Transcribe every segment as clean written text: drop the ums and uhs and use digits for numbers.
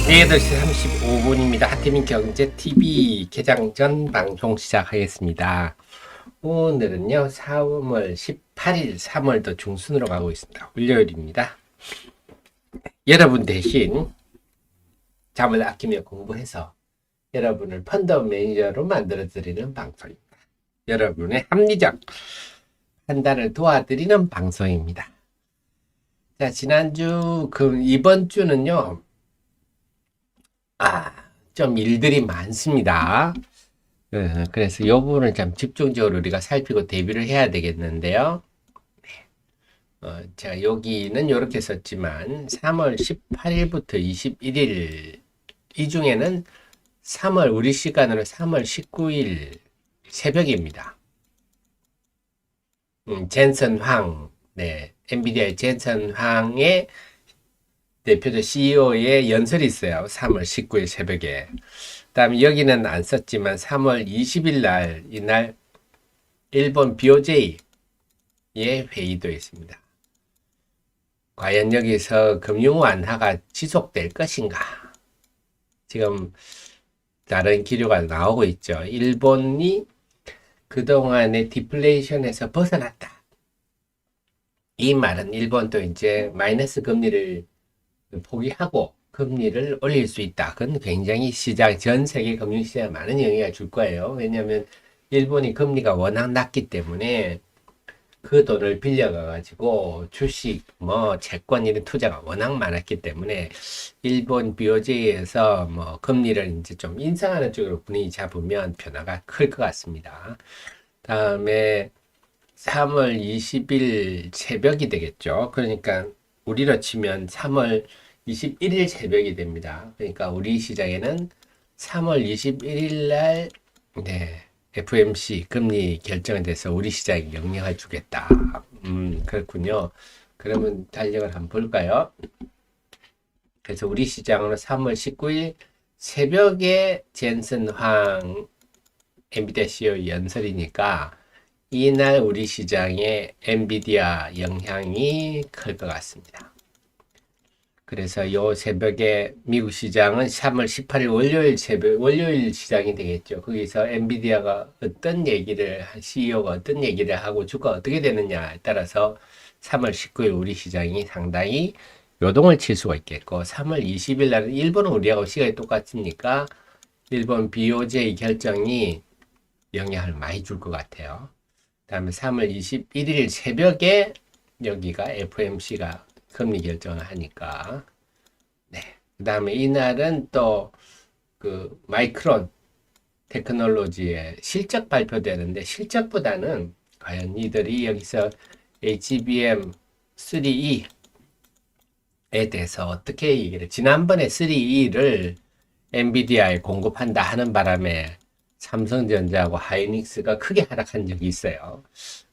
8시 35분입니다. 하태민 경제TV 개장 전 방송 시작하겠습니다. 오늘은요, 3월 18일, 3월도 중순으로 가고 있습니다. 월요일입니다. 여러분 대신 잠을 아끼며 공부해서 여러분을 펀드 매니저로 만들어드리는 방송입니다. 여러분의 합리적 판단을 도와드리는 방송입니다. 자, 지난주, 이번 주는요, 좀 일들이 많습니다. 그래서 이 부분을 좀 집중적으로 우리가 살피고 대비를 해야 되겠는데요. 제가 여기는 이렇게 썼지만 3월 18일부터 21일 이 중에는 3월 우리 시간으로 3월 19일 새벽입니다. 젠슨 황, 엔비디아의 젠슨 황의 대표적 CEO의 연설이 있어요. 3월 19일 새벽에. 다음에 여기는 안 썼지만 3월 20일 날, 이날 일본 BOJ의 회의도 있습니다. 과연 여기서 금융 완화가 지속될 것인가? 지금 다른 기류가 나오고 있죠. 일본이 그동안의 디플레이션에서 벗어났다. 이 말은 일본도 이제 마이너스 금리를 포기하고 금리를 올릴 수 있다. 그건 굉장히 전 세계 금융시장에 많은 영향을 줄 거예요. 왜냐하면 일본이 금리가 워낙 낮기 때문에 그 돈을 빌려가지고 주식, 채권 이런 투자가 워낙 많았기 때문에 일본 BOJ에서 금리를 이제 좀 인상하는 쪽으로 분위기 잡으면 변화가 클 것 같습니다. 다음에 3월 20일 새벽이 되겠죠. 그러니까 우리로 치면 3월 21일 새벽이 됩니다. 그러니까 우리 시장에는 3월 21일 날 FOMC 금리 결정에 대해서 우리 시장에 영향을 주겠다. 그렇군요. 그러면 달력을 한번 볼까요? 그래서 우리 시장으로 3월 19일 새벽에 젠슨 황 엔비디아 CEO 연설이니까 이날 우리 시장에 엔비디아 영향이 클 것 같습니다. 그래서 요 새벽에 미국 시장은 3월 18일 월요일 시장이 되겠죠. 거기서 엔비디아가 CEO가 어떤 얘기를 하고 주가 어떻게 되느냐에 따라서 3월 19일 우리 시장이 상당히 요동을 칠 수가 있겠고, 3월 20일 날은 일본은 우리하고 시간이 똑같으니까 일본 BOJ 결정이 영향을 많이 줄 것 같아요. 다음에 3월 21일 새벽에 여기가 FOMC가 금리 결정을 하니까. 그 다음에 이날은 또 그 마이크론 테크놀로지의 실적 발표되는데, 실적보다는 과연 이들이 여기서 HBM3E에 대해서 어떻게 얘기를, 지난번에 3E를 엔비디아에 공급한다 하는 바람에 삼성전자하고 하이닉스가 크게 하락한 적이 있어요.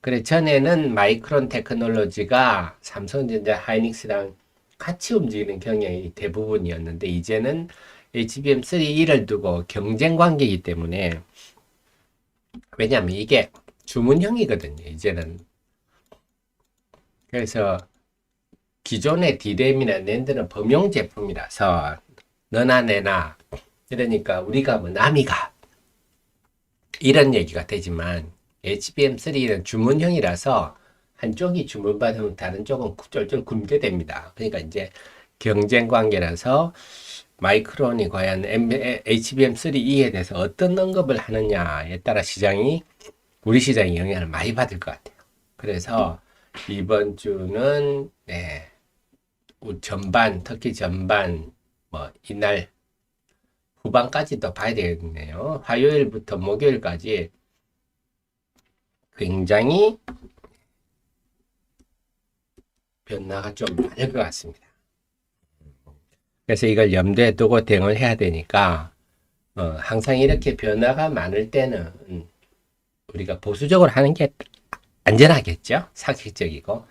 그래, 전에는 마이크론 테크놀로지가 삼성전자 하이닉스랑 같이 움직이는 경향이 대부분이었는데, 이제는 HBM3E를 두고 경쟁 관계이기 때문에, 왜냐하면 이게 주문형이거든요, 이제는. 그래서 기존의 D램이나 낸드는 범용 제품이라서 너나 내나, 그러니까 우리가 남이가 이런 얘기가 되지만, HBM3는 주문형이라서 한쪽이 주문받으면 다른 쪽은 쫄쫄 굶게 됩니다. 그러니까 이제 경쟁 관계라서 마이크론이 과연 HBM3E에 대해서 어떤 언급을 하느냐에 따라 우리 시장이 영향을 많이 받을 것 같아요. 그래서 이번 주는 특히 전반 이날 후반까지도 봐야 되겠네요. 화요일부터 목요일까지 굉장히 변화가 좀 많을 것 같습니다. 그래서 이걸 염두에 두고 대응을 해야 되니까, 항상 이렇게 변화가 많을 때는 우리가 보수적으로 하는 게 안전하겠죠? 상식적이고.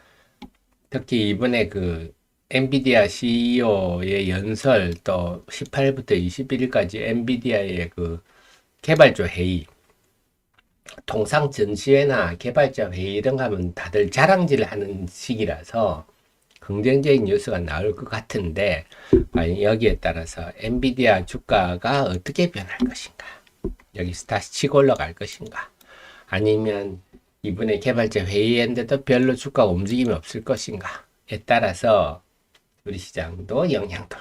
특히 이번에 그 엔비디아 CEO의 연설, 또 18일부터 21일까지 엔비디아의 그 개발자 회의, 통상 전시회나 개발자 회의 이런 거 하면 다들 자랑질을 하는 시기라서 긍정적인 뉴스가 나올 것 같은데 여기에 따라서 엔비디아 주가가 어떻게 변할 것인가, 여기서 다시 치고 올라갈 것인가, 아니면 이번에 개발자 회의했는데도 별로 주가 움직임이 없을 것인가에 따라서 우리 시장도 영향도,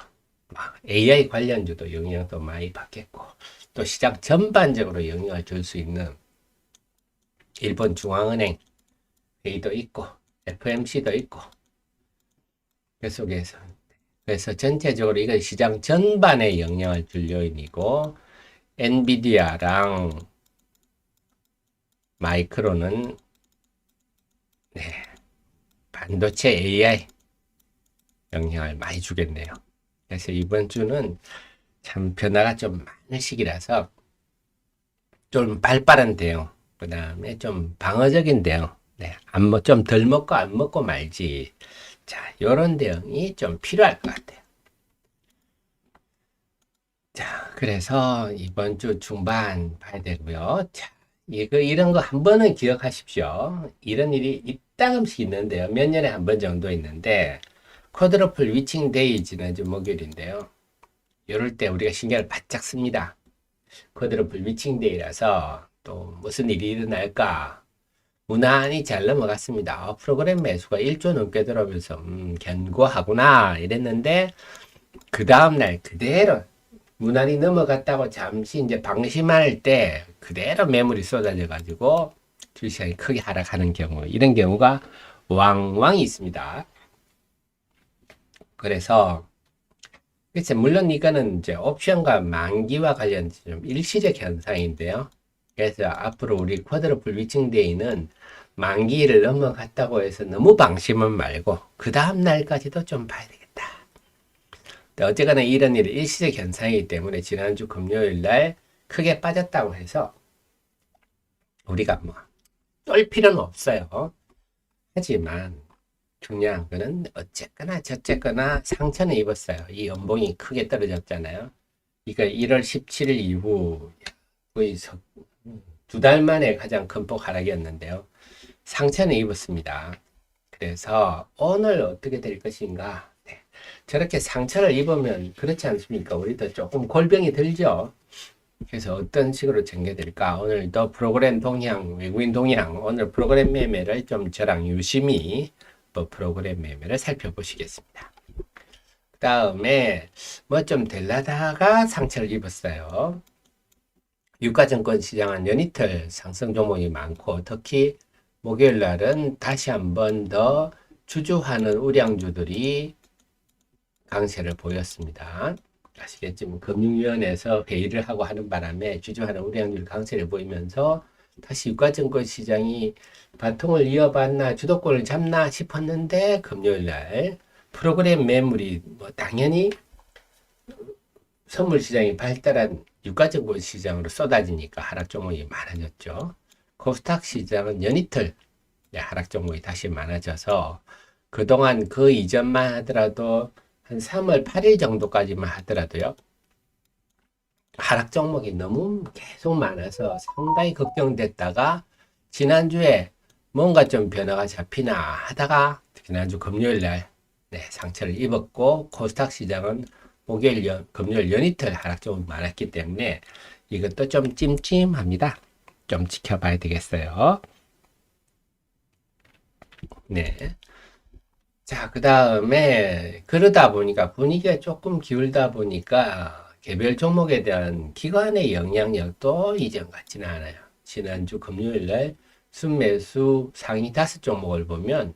AI 관련주도 영향도 많이 받겠고, 또 시장 전반적으로 영향을 줄 수 있는 일본 중앙은행 회의도 있고 FMC도 있고 그 속에서, 그래서 전체적으로 이건 시장 전반에 영향을 줄 요인이고, 엔비디아랑 마이크론은 반도체 AI 영향을 많이 주겠네요. 그래서 이번 주는 참 변화가 좀 많은 시기라서 좀 발빠른 대응, 그 다음에 좀 방어적인 대응, 좀 덜 먹고 안 먹고 말지. 자, 요런 대응이 좀 필요할 것 같아요. 자, 그래서 이번 주 중반 봐야 되고요. 자, 이런 거 한 번은 기억하십시오. 이런 일이 이따금씩 있는데요. 몇 년에 한 번 정도 있는데, 쿼드러플 위칭 데이 지난주 목요일인데요. 이럴 때 우리가 신경을 바짝 씁니다. 쿼드러플 위칭 데이라서 또 무슨 일이 일어날까 무난히 잘 넘어갔습니다. 프로그램 매수가 1조 넘게 들어오면서 견고하구나 이랬는데, 그 다음날 그대로 무난히 넘어갔다고 잠시 이제 방심할 때 그대로 매물이 쏟아져 가지고 주식시장이 크게 하락하는 경우, 이런 경우가 왕왕 있습니다. 그래서 물론 이거는 이제 옵션과 만기와 관련된 좀 일시적 현상인데요. 그래서 앞으로 우리 쿼드러플 위칭데이는 만기를 넘어갔다고 해서 너무 방심은 말고 그 다음 날까지도 좀 봐야 되겠다. 어쨌거나 이런 일이 일시적 현상이기 때문에 지난주 금요일 날 크게 빠졌다고 해서 우리가 쏠 필요는 없어요. 하지만 중요한 거는 어쨌거나 저쨌거나 상처는 입었어요. 이 연봉이 크게 떨어졌잖아요. 이거 1월 17일 이후 거의 2달 만에 가장 큰 폭 하락이었는데요. 상처는 입었습니다. 그래서 오늘 어떻게 될 것인가. 저렇게 상처를 입으면 그렇지 않습니까? 우리도 조금 골병이 들죠. 그래서 어떤 식으로 전개될까? 오늘도 프로그램 동향, 외국인 동향, 오늘 프로그램 매매를 좀 저랑 유심히 프로그램 매매를 살펴보시겠습니다. 그 다음에 좀 될라다가 상처를 입었어요. 유가증권 시장은 연이틀 상승 종목이 많고, 특히 목요일 날은 다시 한 번 더 주주하는 우량주들이 강세를 보였습니다. 아시겠지만 금융위원회에서 회의를 하고 하는 바람에 주주하는 우량주들 강세를 보이면서 다시 유가증권 시장이 바통을 이어받나 주도권을 잡나 싶었는데, 금요일날 프로그램 매물이 당연히 선물 시장이 발달한 유가증권 시장으로 쏟아지니까 하락 종목이 많아졌죠. 코스닥 시장은 연이틀 하락 종목이 다시 많아져서, 그동안 그 이전만 하더라도 한 3월 8일 정도까지만 하더라도요, 하락 종목이 너무 계속 많아서 상당히 걱정됐다가 지난주에 뭔가 좀 변화가 잡히나 하다가 지난주 금요일날 상처를 입었고, 코스닥 시장은 목요일, 금요일 연이틀 하락 종목이 많았기 때문에 이것도 좀 찜찜합니다. 좀 지켜봐야 되겠어요. 자, 그 다음에 그러다 보니까 분위기가 조금 기울다 보니까 개별 종목에 대한 기관의 영향력도 이전 같지는 않아요. 지난주 금요일날 순매수 상위 5종목을 보면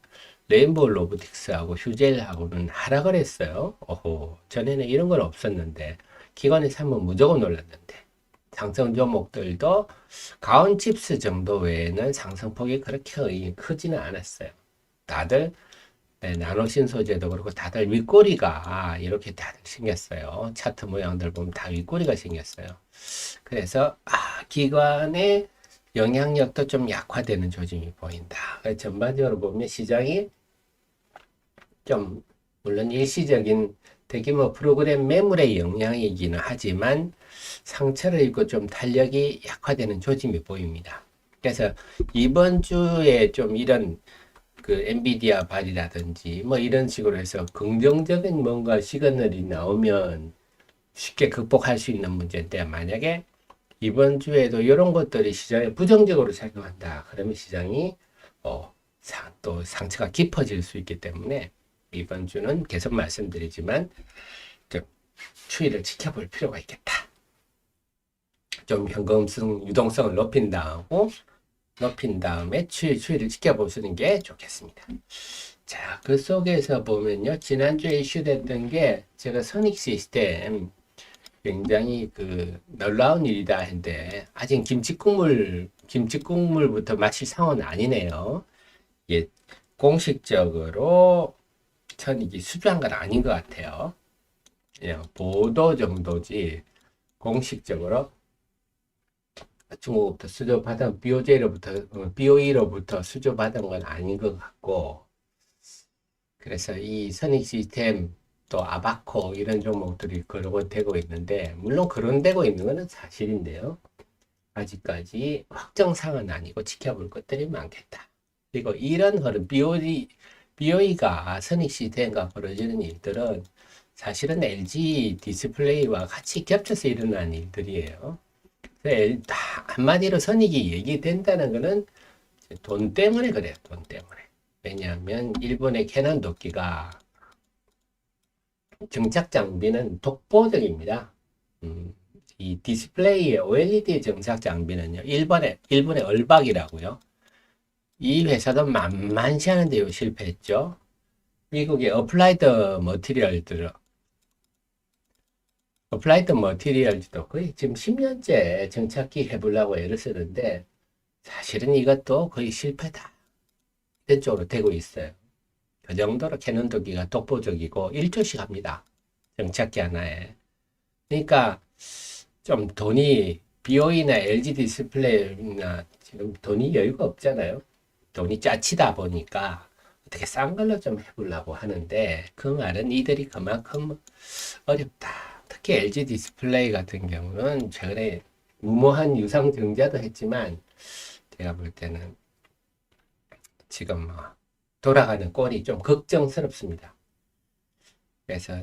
레인보우 로보틱스하고 휴젤하고는 하락을 했어요. 전에는 이런 건 없었는데 기관이 사면 무조건 올랐는데, 상승 종목들도 가온칩스 정도 외에는 상승폭이 그렇게 크지는 않았어요. 다들 나노신 소재도 그렇고 다들 윗꼬리가 이렇게 다들 생겼어요. 차트 모양들 보면 다 윗꼬리가 생겼어요. 그래서 기관의 영향력도 좀 약화되는 조짐이 보인다. 전반적으로 보면 시장이 좀 물론 일시적인 대규모 프로그램 매물의 영향이기는 하지만 상처를 입고 좀 탄력이 약화되는 조짐이 보입니다. 그래서 이번 주에 좀 이런 그 엔비디아 발이라든지 뭐 이런 식으로 해서 긍정적인 뭔가 시그널이 나오면 쉽게 극복할 수 있는 문제인데, 만약에 이번 주에도 이런 것들이 시장에 부정적으로 작용한다. 그러면 시장이 또 상처가 깊어질 수 있기 때문에 이번 주는 계속 말씀드리지만 좀 추이를 지켜볼 필요가 있겠다. 좀 현금성, 유동성을 높인 다음에 추이를 지켜보시는 게 좋겠습니다. 자, 그 속에서 보면요. 지난주에 이슈됐던 게 제가 선익 시스템 굉장히 놀라운 일이다 했는데 아직 김치국물부터 마실 상황은 아니네요. 이게 공식적으로 선익이 수주한 건 아닌 것 같아요. 그냥 보도 정도지 공식적으로 중국부터 수주받은 BOE로부터 수주받은 건 아닌 것 같고, 그래서 이 선익 시스템 또 아바코 이런 종목들이 거론되고 있는데, 물론 거론되고 있는 것은 사실인데요. 아직까지 확정사항은 아니고 지켜볼 것들이 많겠다. 그리고 이런 흐름, BOE가 선익 시스템과 벌어지는 일들은 사실은 LG 디스플레이와 같이 겹쳐서 일어난 일들이에요. 한마디로 선익이 얘기된다는 것은 돈 때문에 그래요. 돈 때문에. 왜냐하면 일본의 캐논 도끼가 정착 장비는 독보적입니다. 이 디스플레이의 OLED 정착 장비는요. 일본의 얼박이라고요. 이 회사도 만만치 않은데요. 실패했죠. 미국의 어플라이드 머티리얼즈도 거의 지금 10년째 정착기 해보려고 애를 쓰는데 사실은 이것도 거의 실패다. 이런 쪽으로 되고 있어요. 그 정도로 캐논 도기가 독보적이고 1조씩 합니다. 정착기 하나에. 그러니까 좀 돈이 BOE나 LG 디스플레이나 지금 돈이 여유가 없잖아요. 돈이 짜치다 보니까 어떻게 싼 걸로 좀 해보려고 하는데 그 말은 이들이 그만큼 어렵다. 특히 LG 디스플레이 같은 경우는 최근에 무모한 유상증자도 했지만 제가 볼 때는 지금 돌아가는 꼴이 좀 걱정스럽습니다. 그래서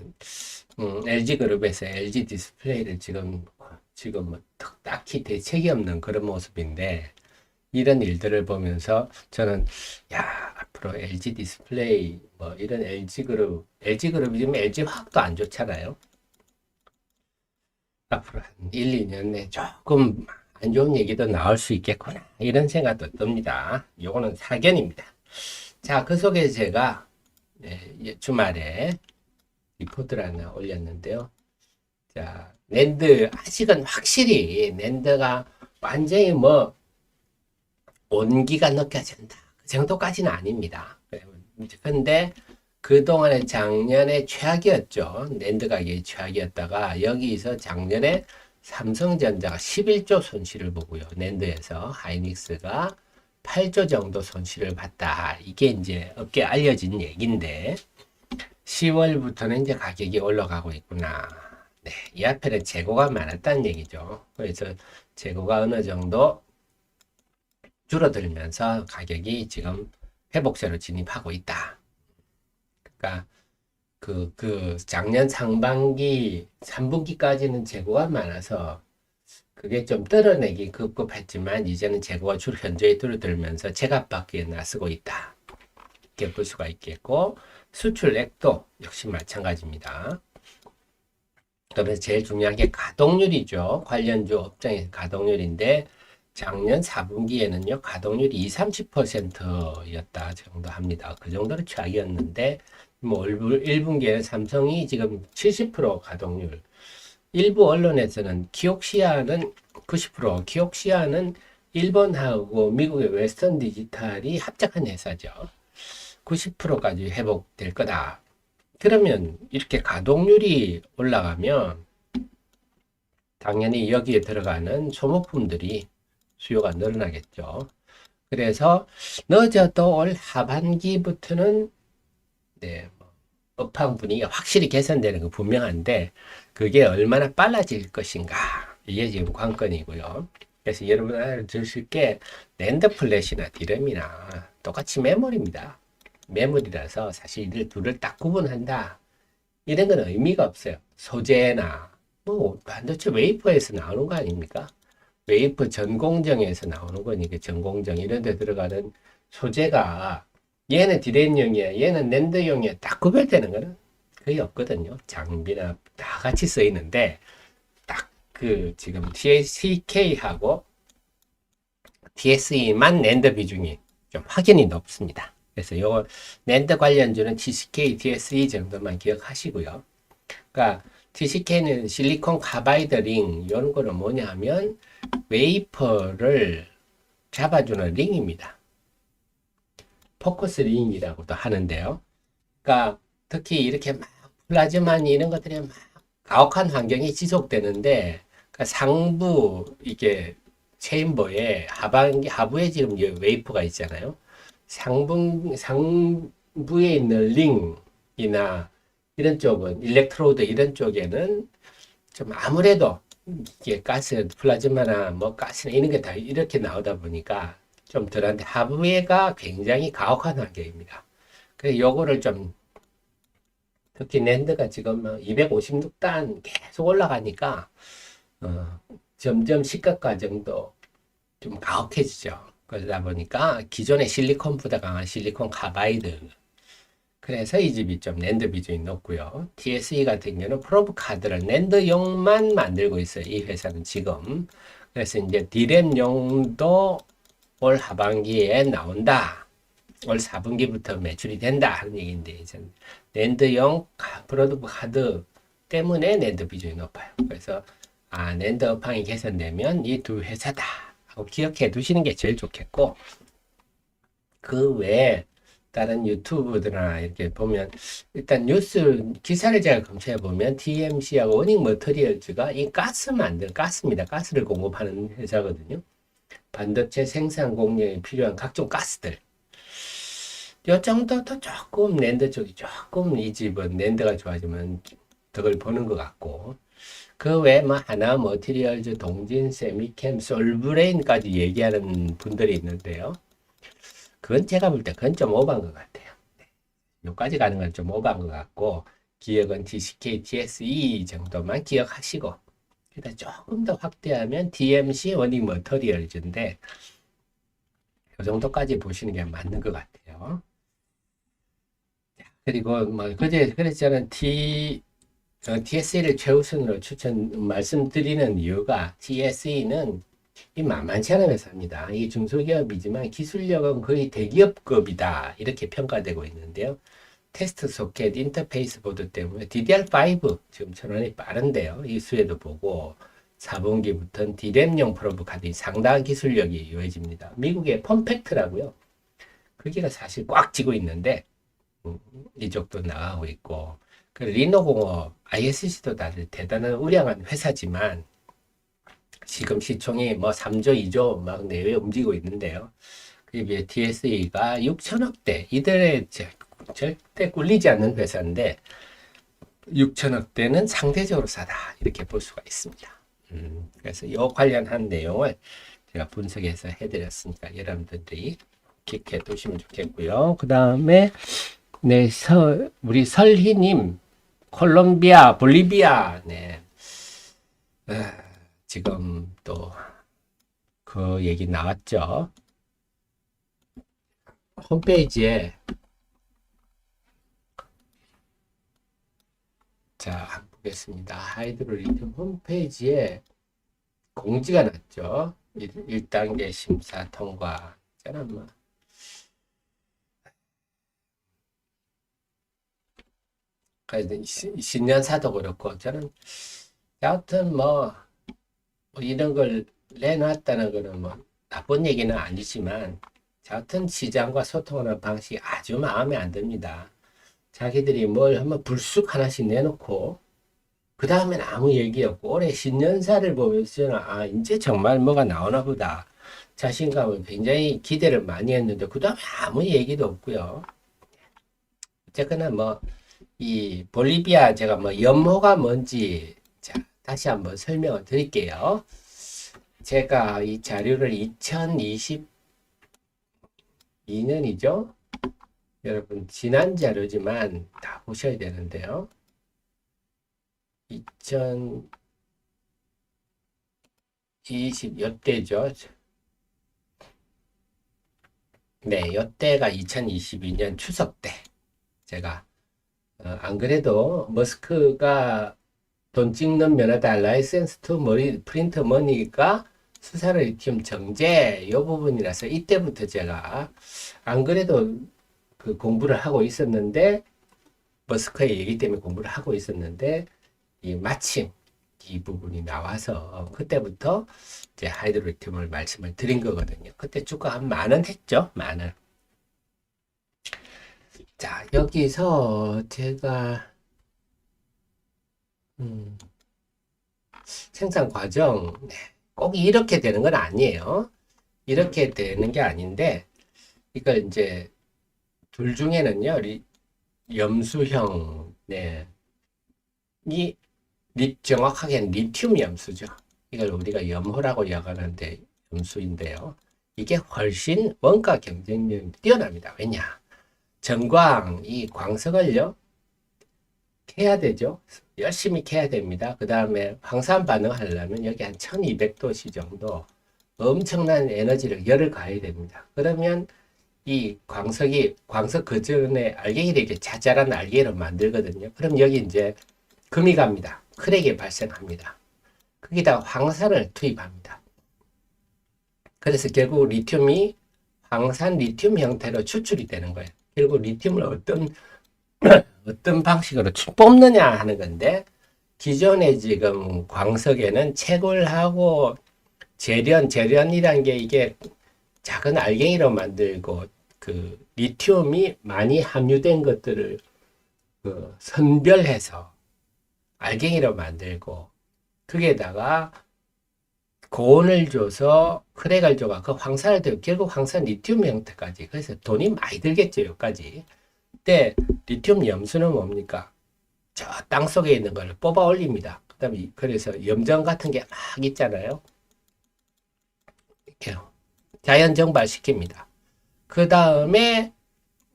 LG그룹에서 LG 디스플레이를 지금 딱히 대책이 없는 그런 모습인데, 이런 일들을 보면서 저는 앞으로 LG 디스플레이 이런 LG그룹이 지금 LG화학도 안 좋잖아요. 앞으로 한 1, 2년 내에 조금 안 좋은 얘기도 나올 수 있겠구나 이런 생각도 듭니다. 요거는 사견입니다. 자, 그 속에 제가 주말에 리포트를 하나 올렸는데요. 자, 낸드 아직은 확실히 낸드가 완전히 온기가 느껴진다. 그 정도까지는 아닙니다. 근데 그동안에 작년에 최악이었죠. 낸드 가격이 최악이었다가 여기서 작년에 삼성전자가 11조 손실을 보고요. 낸드에서 하이닉스가 8조 정도 손실을 봤다. 이게 이제 업계에 알려진 얘기인데 10월부터는 이제 가격이 올라가고 있구나. 네, 이 앞에는 재고가 많았다는 얘기죠. 그래서 재고가 어느 정도 줄어들면서 가격이 지금 회복세로 진입하고 있다. 그러니까 그 작년 상반기 3분기까지는 재고가 많아서 그게 좀 떨어내기 급급했지만 이제는 재고가 현저히 줄어들면서 제값받기에 나서고 있다. 이렇게 볼 수가 있겠고, 수출액도 역시 마찬가지입니다. 그러면서 제일 중요한 게 가동률이죠. 관련주 업종의 가동률인데 작년 4분기에는요 가동률이 20, 30%였다 정도 합니다. 그 정도로 최악이었는데 1분기에는 삼성이 지금 70% 가동률, 일부 언론에서는 키옥시아는 90%, 키옥시아는 일본하고 미국의 웨스턴 디지털이 합작한 회사죠. 90%까지 회복될 거다. 그러면 이렇게 가동률이 올라가면 당연히 여기에 들어가는 소모품들이 수요가 늘어나겠죠. 그래서 늦어도 올 하반기부터는 업황 분위기가 확실히 개선되는 거 분명한데 그게 얼마나 빨라질 것인가, 이게 지금 관건이고요. 그래서 여러분 알아두실 게 낸드 플래시나 디램이나 똑같이 메모리입니다. 메모리라서 사실 이들 둘을 딱 구분한다. 이런 건 의미가 없어요. 소재나 뭐 반도체 웨이퍼에서 나오는 거 아닙니까? 웨이퍼 전공정에서 나오는 거니까 전공정 이런 데 들어가는 소재가 얘는 디램용이야, 얘는 낸드용이야 딱 구별되는 거는 거의 없거든요. 장비나 다 같이 쓰이는데 딱 그 지금 TCK하고 TSE만 낸드 비중이 좀 확연히 높습니다. 그래서 요 낸드 관련주는 TCK, TSE 정도만 기억하시고요. 그러니까 TCK는 실리콘 카바이드 링 이런 거는 뭐냐 하면 웨이퍼를 잡아주는 링입니다. 포커스 링이라고도 하는데요. 그러니까 특히 이렇게 막 플라즈마니 이런 것들이 막 가혹한 환경이 지속되는데 그러니까 상부 이게 체인버에 하부에 지금 웨이퍼가 있잖아요. 상부에 있는 링이나 이런 쪽은 일렉트로드 이런 쪽에는 좀 아무래도 이게 가스 플라즈마나 뭐 가스나 이런 게 다 이렇게 나오다 보니까 좀 덜한데 하부에가 굉장히 가혹한 환경입니다. 그래서 요거를 좀 특히 낸드가 지금 256단 계속 올라가니까 점점 시가 과정도 좀 가혹해지죠. 그러다 보니까 기존의 실리콘보다 강한 실리콘 카바이드 그래서 이 집이 좀 낸드 비중이 높고요. TSE 같은 경우는 프로브 카드를 낸드용만 만들고 있어요. 이 회사는 지금. 그래서 이제 디램용도 올 하반기에 나온다. 올 4분기부터 매출이 된다 하는 얘기인데 이제 낸드용 프로브 카드 때문에 낸드 비중이 높아요. 그래서 낸드 업황이 개선되면 이 두 회사다 하고 기억해 두시는 게 제일 좋겠고 그 외에 다른 유튜브들이나 이렇게 보면 일단 뉴스 기사를 제가 검색해 보면 TMC하고 워닝 머터리얼즈가 이 가스입니다. 가스를 공급하는 회사거든요. 반도체 생산 공정에 필요한 각종 가스들. 요 정도도 조금 낸드 쪽이 조금 이 집은 낸드가 좋아지면 덕을 보는 것 같고 그 외에 뭐 하나 머티리얼즈, 동진, 세미캠, 솔브레인까지 얘기하는 분들이 있는데요. 그건 제가 볼 때 그건 좀 오버한 것 같아요. 여기까지 가는 건 좀 오버한 것 같고 기억은 TCK, TSE 정도만 기억하시고 일단 조금 더 확대하면 DMC, 워닝 머터리얼즈인데 이 정도까지 보시는 게 맞는 것 같아요. 그리고 뭐 그래서 저는 TSE를 최우선으로 말씀드리는 이유가 TSE는 이 만만치 않은 회사입니다. 이 중소기업이지만 기술력은 거의 대기업급이다 이렇게 평가되고 있는데요. 테스트 소켓 인터페이스 보드 때문에 DDR5 지금 전환이 빠른데요. 이 수혜도 보고 4분기부터는 D램용 프로브 카드이 상당한 기술력이 요해집니다. 미국의 펌팩트라고요. 그게가 사실 꽉 쥐고 있는데 이쪽도 나가고 있고 리노공업, ISC도 다들 대단한 우량한 회사지만 지금 시총이 뭐 3조, 2조 막 내외 움직이고 있는데요. 그에 비해 TSE가 6천억대, 이들의 절대 꿀리지 않는 회사인데 6천억대는 상대적으로 싸다 이렇게 볼 수가 있습니다. 그래서 이 관련한 내용을 제가 분석해서 해드렸으니까 여러분들이 기억해 두시면 좋겠고요. 그 다음에 우리 설희님 콜롬비아, 볼리비아 지금 또 그 얘기 나왔죠. 홈페이지에 자 보겠습니다. 하이드로리튬 홈페이지에 공지가 났죠. 1단계 심사 통과. 저는 뭐 신년사도 그렇고 저는 여하튼 뭐 이런 걸 내놨다는 거는 뭐 나쁜 얘기는 아니지만 여하튼 시장과 소통하는 방식이 아주 마음에 안 듭니다. 자기들이 뭘 하면 불쑥 하나씩 내놓고 그 다음엔 아무 얘기 없고 올해 신년사를 보면서 저는 이제 정말 뭐가 나오나 보다 자신감을 굉장히 기대를 많이 했는데 그 다음에 아무 얘기도 없고요. 어쨌거나 뭐 이 볼리비아 제가 뭐 연모가 뭔지 자 다시 한번 설명을 드릴게요. 제가 이 자료를 2022년이죠. 여러분 지난 자료지만 다 보셔야 되는데요. 2020 요때죠. 네, 요때가 2022년 추석 때 제가 안 그래도 머스크가 돈 찍는 면허다 라이센스 투 머니 프린트 머니가 수산화 리튬 정제 이 부분이라서 이때부터 제가 안 그래도 그 공부를 하고 있었는데 머스크의 얘기 때문에 공부를 하고 있었는데 이 마침 이 부분이 나와서 그때부터 이제 하이드로리튬을 말씀을 드린 거거든요. 그때 주가 한 10,000원 했죠. 10,000원. 자, 여기서 제가 생산 과정 꼭 이렇게 되는 건 아니에요. 이렇게 되는 게 아닌데 이걸 이제 둘 중에는요. 염수형 정확하게는 리튬 염수죠. 이걸 우리가 염호라고 여가는데 염수인데요. 이게 훨씬 원가 경쟁력이 뛰어납니다. 왜냐? 전광, 이 광석을요, 캐야 되죠. 열심히 캐야 됩니다. 그 다음에 황산 반응하려면 여기 한 1200도씨 정도 엄청난 에너지를, 열을 가해야 됩니다. 그러면 이 광석 그 전에 알갱이를 이렇게 자잘한 알갱이로 만들거든요. 그럼 여기 이제 금이 갑니다. 크랙이 발생합니다. 거기다가 황산을 투입합니다. 그래서 결국 리튬이 황산 리튬 형태로 추출이 되는 거예요. 결국 리튬을 어떤 방식으로 뽑느냐 하는 건데, 기존에 지금 광석에는 채굴하고 재련이란 게 이게 작은 알갱이로 만들고 그 리튬이 많이 함유된 것들을 그 선별해서 알갱이로 만들고 거기에다가 고온을 줘서 크랙을 줘가 그 황산을 들고 결국 황산 리튬 형태까지. 그래서 돈이 많이 들겠죠. 여기까지. 그때 리튬 염수는 뭡니까? 저 땅속에 있는 걸 뽑아 올립니다. 그다음에 그래서 염전 같은 게 막 있잖아요. 이렇게 자연 정발시킵니다. 그 다음에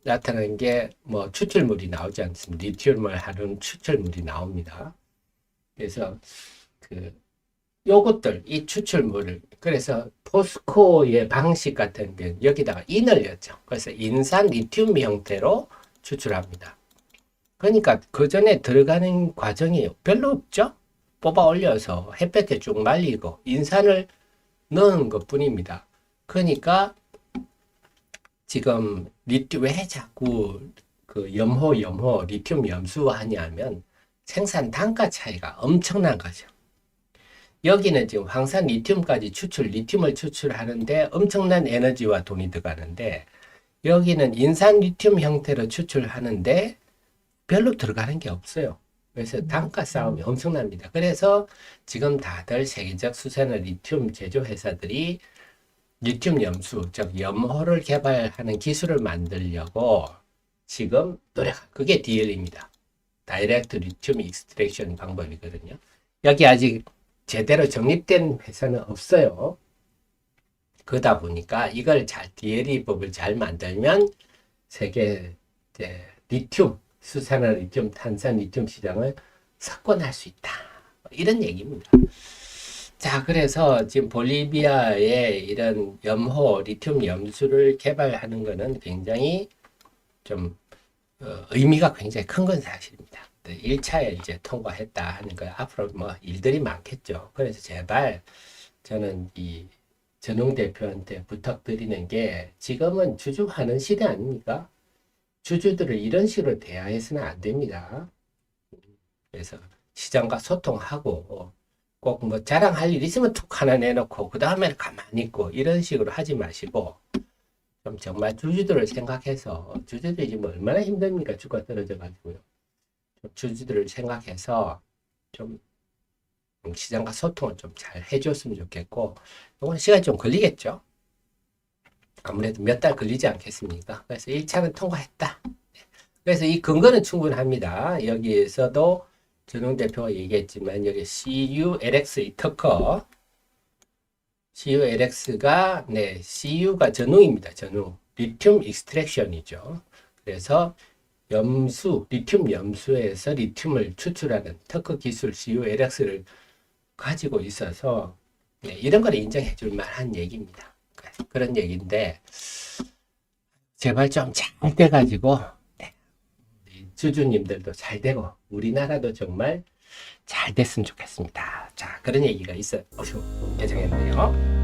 나타나는 게 뭐 추출물이 나오지 않습니다. 리튬을 하는 추출물이 나옵니다. 그래서 요것들 이 추출물을 그래서 포스코의 방식 같은 게 여기다가 인을 넣죠. 그래서 인산 리튬 형태로 추출합니다. 그러니까 그 전에 들어가는 과정이 별로 없죠. 뽑아 올려서 햇볕에 쭉 말리고 인산을 넣은 것 뿐입니다. 그러니까 지금 왜 자꾸 그 염호 리튬 염수 하냐면 생산 단가 차이가 엄청난 거죠. 여기는 지금 황산 리튬까지 리튬을 추출하는데 엄청난 에너지와 돈이 들어가는데 여기는 인산 리튬 형태로 추출하는데 별로 들어가는 게 없어요. 그래서 단가 싸움이 엄청납니다. 그래서 지금 다들 세계적 수산화 리튬 제조 회사들이 리튬 염수, 즉 염호를 개발하는 기술을 만들려고 지금 그게 DLE입니다. 다이렉트 리튬 익스트랙션 방법이거든요. 여기 아직 제대로 정립된 회사는 없어요. 그러다 보니까 이걸 DLE 법을 잘 만들면 세계 리튬, 수산화 리튬, 탄산 리튬 시장을 석권할 수 있다. 이런 얘기입니다. 자, 그래서 지금 볼리비아의 이런 염호, 리튬 염수를 개발하는 것은 굉장히 좀 의미가 굉장히 큰 건 사실입니다. 1차에 이제 통과했다 하는 거 앞으로 뭐 일들이 많겠죠. 그래서 제발 저는 이 전웅 대표한테 부탁드리는 게 지금은 주주하는 시대 아닙니까? 주주들을 이런 식으로 대하해서는 안 됩니다. 그래서 시장과 소통하고 꼭 뭐 자랑할 일 있으면 툭 하나 내놓고 그 다음에는 가만히 있고 이런 식으로 하지 마시고 좀 정말 주주들을 생각해서 주주들이 지금 얼마나 힘듭니까? 주가 떨어져 가지고요. 주주들을 생각해서 좀 시장과 소통을 좀 잘 해줬으면 좋겠고 이건 시간이 좀 걸리겠죠. 아무래도 몇 달 걸리지 않겠습니까? 그래서 1차는 통과했다. 그래서 이 근거는 충분합니다. 여기에서도 전웅 대표가 얘기했지만 여기 CULX 이 특허 CULX가 CU가 전웅입니다. 전웅 리튬 익스트랙션이죠. 그래서 리튬 염수에서 리튬을 추출하는 특허 기술 COLX를 가지고 있어서 네, 이런 걸 인정해 줄 만한 얘기입니다. 그런 얘기인데 제발 좀 잘 돼가지고 네, 우리 주주님들도 잘 되고 우리나라도 정말 잘 됐으면 좋겠습니다. 자, 그런 얘기가 있어 개정했네요.